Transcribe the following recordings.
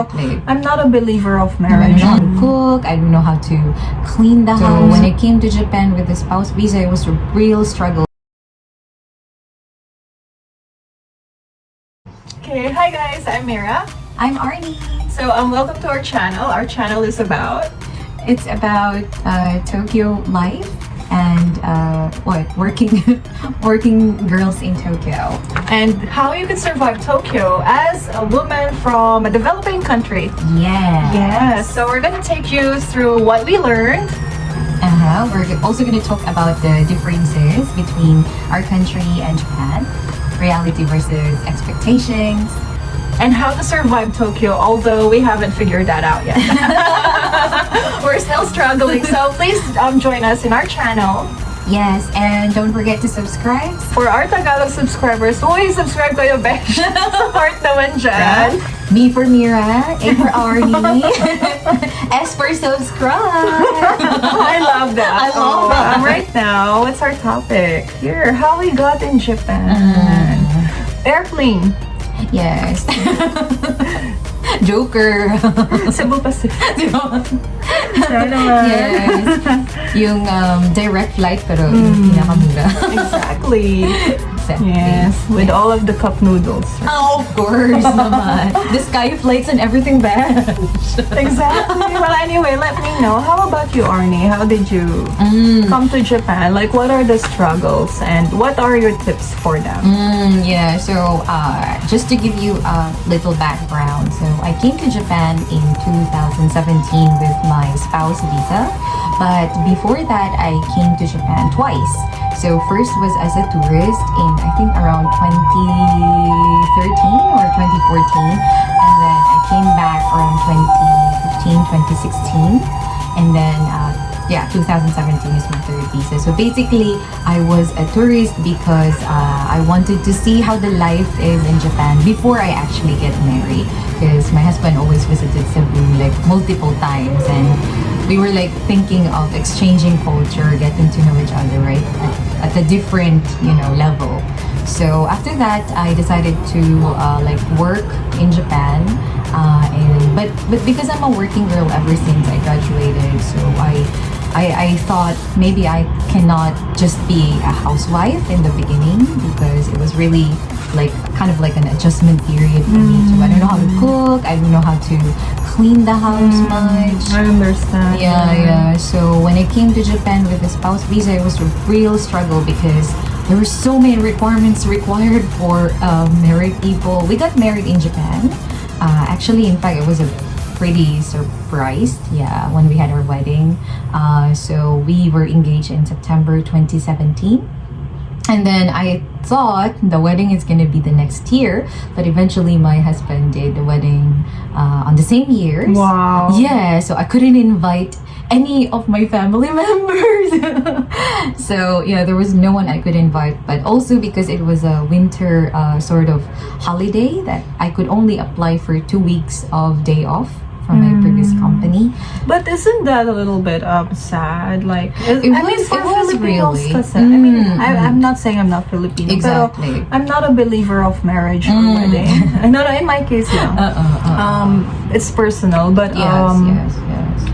Exactly. I'm not a believer of I marriage. don't know how to cook. I don't know how to clean the house. When I came to Japan with the spouse visa, it was a real struggle. Okay, hi guys, I'm Mira. I'm Arni. So welcome to our channel. Our channel is about It's about Tokyo life and working girls in Tokyo. and how you can survive Tokyo as a woman from a developing country. Yes. Yes, so we're gonna take you through what we learned. We're also going to talk about the differences between our country and Japan, reality versus expectations. And how to survive Tokyo, although we haven't figured that out yet. We're still struggling, so please join us in our channel. Yes, and don't forget to subscribe. For our Tagalog subscribers, uy, subscribe kayo, besh. Support naman dyan. M for Mira, A for Arni, S for subscribe. I love that. I love that. Right now, what's our topic? Here, how we got in Japan. Airplane. Yes. Joker. Cebu Pacific. Yes. Yung direct flight pero yung pinakamura. Exactly. Exactly. Yes, with all of the cup noodles. Oh, of course naman. The sky flights and everything bad. Exactly. Well, anyway, let me know. How about you, Arni? How did you come to Japan? Like, what are the struggles and what are your tips for them? Yeah, so just to give you a little background, so I came to Japan in 2017 with my spouse visa, but before that I came to Japan twice. So first was as a tourist in I think around 2013 or 2014, and then I came back around 2015, 2016, and then 2017 is my third visa. So basically, I was a tourist because I wanted to see how the life is in Japan before I actually get married. Because my husband always visited Cebu like multiple times, and we were like thinking of exchanging culture, getting to know each other, right, at a different level. So after that, I decided to like work in Japan. But because I'm a working girl ever since I graduated, so I thought maybe I cannot just be a housewife in the beginning because it was really like kind of like an adjustment period for me. So I don't know how to cook, I don't know how to clean the house much. I understand. Yeah. So when I came to Japan with the spouse visa, it was a real struggle because there were so many requirements required for married people. We got married in Japan. Actually, in fact, it was a pretty surprised, when we had our wedding. So we were engaged in September 2017. And then I thought the wedding is going to be the next year, but eventually my husband did the wedding on the same year. Wow. Yeah, so I couldn't invite any of my family members. So there was no one I could invite, but also because it was a winter sort of holiday that I could only apply for 2 weeks of day off from my previous company. But isn't that a little bit sad? Like, for was Filipinos really. kasi, I mean, I'm not saying I'm not Filipino, Exactly. pero I'm not a believer of marriage or wedding. No, in my case, it's personal, but Yes.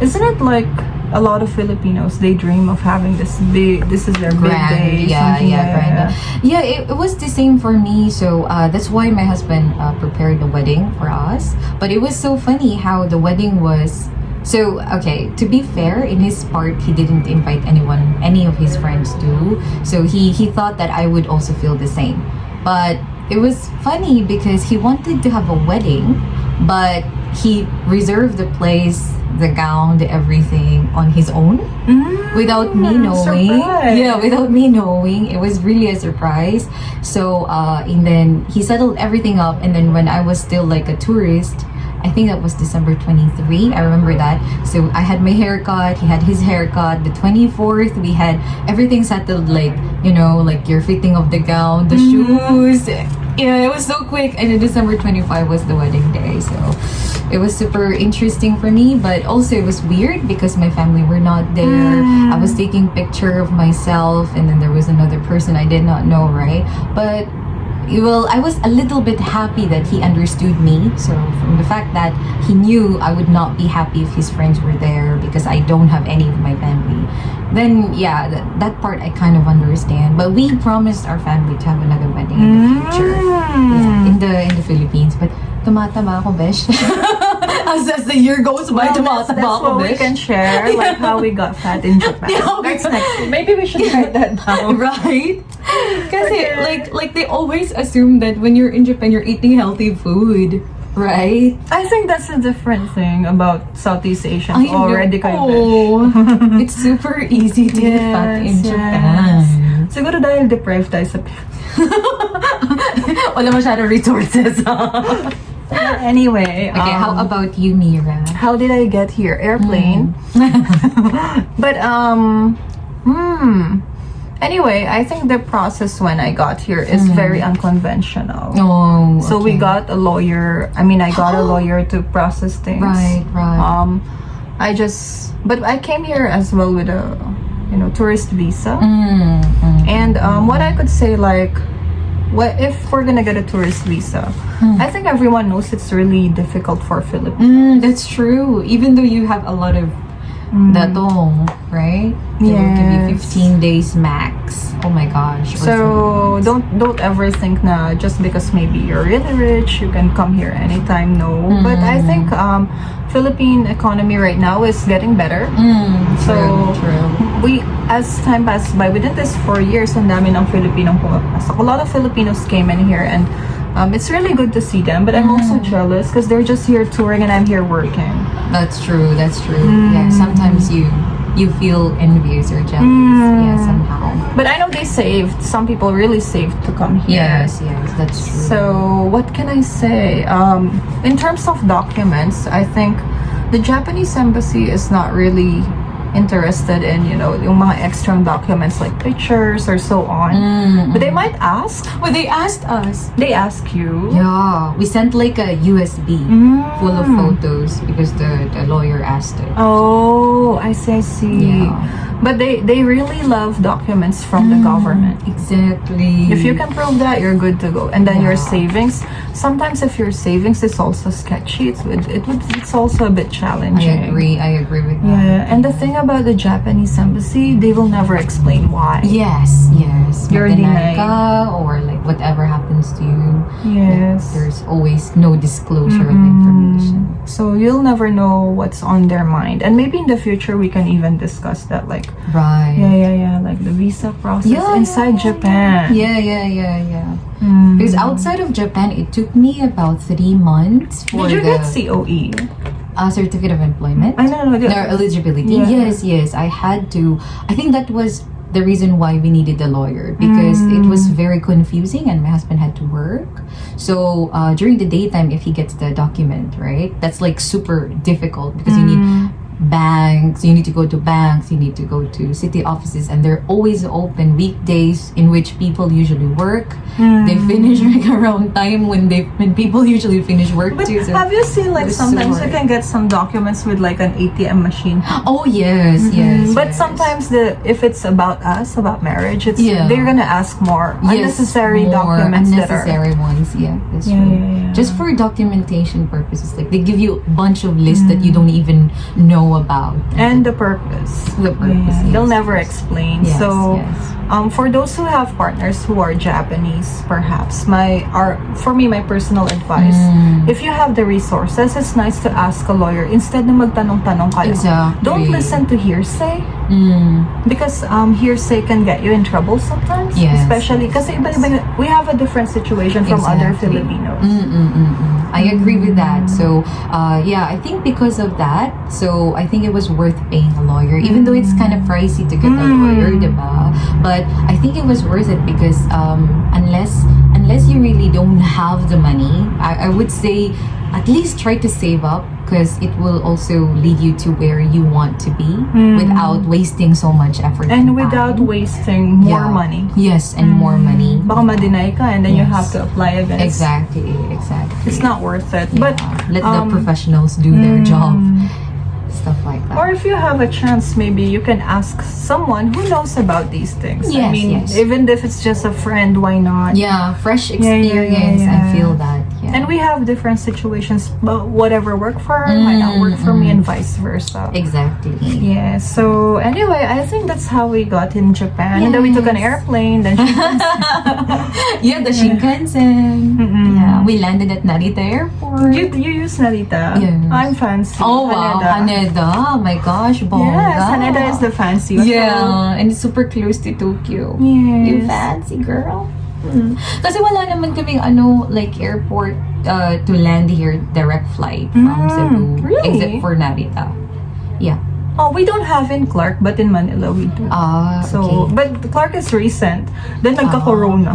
isn't it like a lot of Filipinos, they dream of having this is their big day, something like grand. that. Yeah, it was the same for me. So that's why my husband prepared the wedding for us. But it was so funny how the wedding was. So okay, to be fair, in his part, he didn't invite any of his friends too. So he thought that I would also feel the same. But it was funny because he wanted to have a wedding, but he reserved the place, the gown, the everything on his own without me knowing. Surprise. Yeah, without me knowing. It was really a surprise. So and then he settled everything up, and then when I was still like a tourist, I think that was December 23. I remember that. So I had my haircut, he had his haircut. The 24th, we had everything settled, like like your fitting of the gown, the shoes. Yeah, it was so quick. And then December 25 was the wedding day. So it was super interesting for me, but also it was weird because my family were not there. I was taking picture of myself, and then there was another person I did not know, right? But well, I was a little bit happy that he understood me. So from the fact that he knew I would not be happy if his friends were there because I don't have any of my family, then yeah, that part I kind of understand. But we promised our family to have another wedding in the future, yeah, in the Philippines. But tumataba ako, besh. as the year goes by, tumataba That's ako, what we besh. can share, like how we got fat in Japan. Yeah, That's next. Maybe we should write that down. Right? Because Okay. like they always assume that when you're in Japan, you're eating healthy food, right? I think that's a different thing about Southeast Asians I already. know. It's super easy to get fat in Japan. Siguro dahil deprived tayo sa Wala masyadong resources. Anyway, Okay, how about you, Mira? how did I get here? Airplane. But anyway, I think the process when I got here is very unconventional. Oh, So we okay. got a lawyer. I mean, I got a lawyer to process things. Right. But I came here as well with a, tourist visa. Mm. And what I could say, like, if we're gonna get a tourist visa, I think everyone knows it's really difficult for Filipinos. That's true. Even though you have a lot of datong, right? They will give you Yes. 15 days max. Oh my gosh. or So don't ever think na just because maybe you're really rich, you can come here anytime. No, but I think Philippine economy right now is getting better. So true. we, as time passed by, within this 4 years, ang dami ng Filipinong pumapasok. A lot of Filipinos came in here, and it's really good to see them. But I'm also jealous because they're just here touring and I'm here working. That's true. Yeah, sometimes you feel envious or jealous. Yeah, somehow. But I know they saved. Some people really saved to come here. Yes, that's true. So what can I say? In terms of documents, I think the Japanese embassy is not really interested in, yung mga extra documents like pictures or so on. But they might ask. Well, they asked us. They ask you. Yeah, we sent like a USB full of photos because the lawyer asked it. Oh, I see. Yeah. But they really love documents from the government. Exactly. If you can prove that, you're good to go. And then your Yeah. savings. Sometimes if your savings is also sketchy, it's also a bit challenging. I agree with that. Yeah, and the thing about the Japanese embassy, they will never explain why. Yes. You're Mag-deny denied. ka, or like whatever happens to you. Yes. There's always no disclosure of information. So you'll never know what's on their mind. And maybe in the future we can even discuss that, like Right. yeah, like the visa process Yeah, inside Japan. Yeah. Because outside of Japan, it took me about 3 months for Did you the get COE? certificate of employment. I know. Their eligibility. Yeah. Yes. I had to. I think that was the reason why we needed the lawyer, because it was very confusing and my husband had to work. So during the daytime, if he gets the document, right, that's like super difficult because you need banks, you need to go to banks, you need to go to city offices, and they're always open weekdays in which people usually work. They finish like around time when people usually finish work But too. So have you seen, like, it was so sometimes you hard. can get some documents with like an ATM machine? Oh yes. But sometimes if it's about marriage, they're gonna ask more unnecessary documents unnecessary ones. Yeah, that's Yeah, true. yeah, yeah. Just for documentation purposes, like they give you a bunch of lists that you don't even know about. and the purpose. The purpose, yes. They'll never explain. Yes, So, yes. for those who have partners who are Japanese, perhaps my personal advice, if you have the resources, it's nice to ask a lawyer instead na magtanong-tanong kayo. Exactly. Don't listen to hearsay. Because hearsay can get you in trouble sometimes. Yes. Especially kasi we have a different situation from other Exactly. Filipinos. I agree with that. So, I think because of that, so I think it was worth paying a lawyer, even though it's kind of pricey to get a lawyer, diba? But I think it was worth it because unless you really don't have the money, I would say at least try to save up, because it will also lead you to where you want to be without wasting so much effort And time. without wasting more Yeah. money. Yes, and more money. Baka ma-deny ka and then you Yes. have to apply again. Exactly. It's not worth it. Yeah. But let the professionals do their job. stuff like that. Or if you have a chance, maybe you can ask someone who knows about these things. I Yes, mean, yes. even if it's just a friend, why not? Yeah, fresh Yeah, experience. yeah. I feel that. Yeah. And we have different situations, but whatever work for her might not work for me, and vice versa. Exactly. Yeah, so anyway, I think that's how we got in Japan. And then we took an Yes. airplane, then Yeah, the Shinkansen. Yeah, we landed at Narita Airport. you use Narita. Yes. I'm fancy. Oh wow, Haneda. Oh my gosh, bongga. Yes, Haneda is the fancy one. Yeah, and it's super close to Tokyo. Yes. You fancy girl. Kasi wala naman kaming like airport to land here, direct flight from Cebu. Really? Except for Narita. Yeah. Oh, we don't have in Clark, but in Manila we do. So, Okay. but Clark is recent. Then nagka-corona.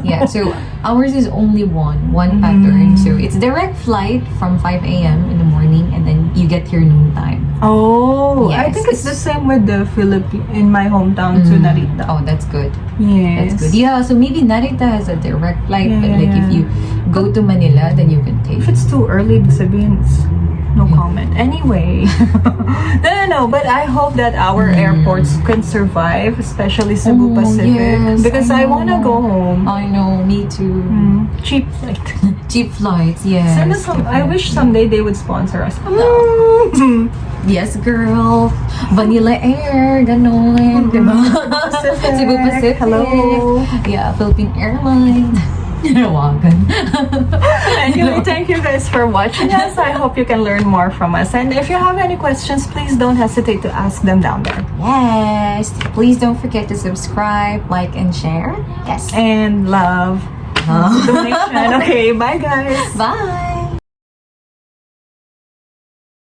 Yeah, so ours is only one pattern. So it's direct flight from 5 a.m. in the morning, and then you get your noon time. Oh, I Yes, think it's the same with the Philippines in my hometown to Narita. Oh, that's good. Yes. That's good. Yeah, so maybe Narita has a direct flight, Yeah, but yeah, like if yeah. you go to Manila, then you can take. If it's too early, ibig sabihin, it's no comment. Anyway, no, but I hope that our airports can survive, especially Cebu Oh, Pacific, yes, because I wanna know. go home. I know, me too. Cheap flight. Cheap flights, yes. I wish someday they would sponsor us. Yes, girl. Vanilla Air, ganon, diba? Pacific. Cebu Pacific. Hello. Yeah, Philippine Airlines. Nawagan. Anyway, thank you guys for watching us. I hope you can learn more from us. And if you have any questions, please don't hesitate to ask them down there. Yes. Please don't forget to subscribe, like, and share. Yes. And love. Donation. Okay, bye guys. Bye.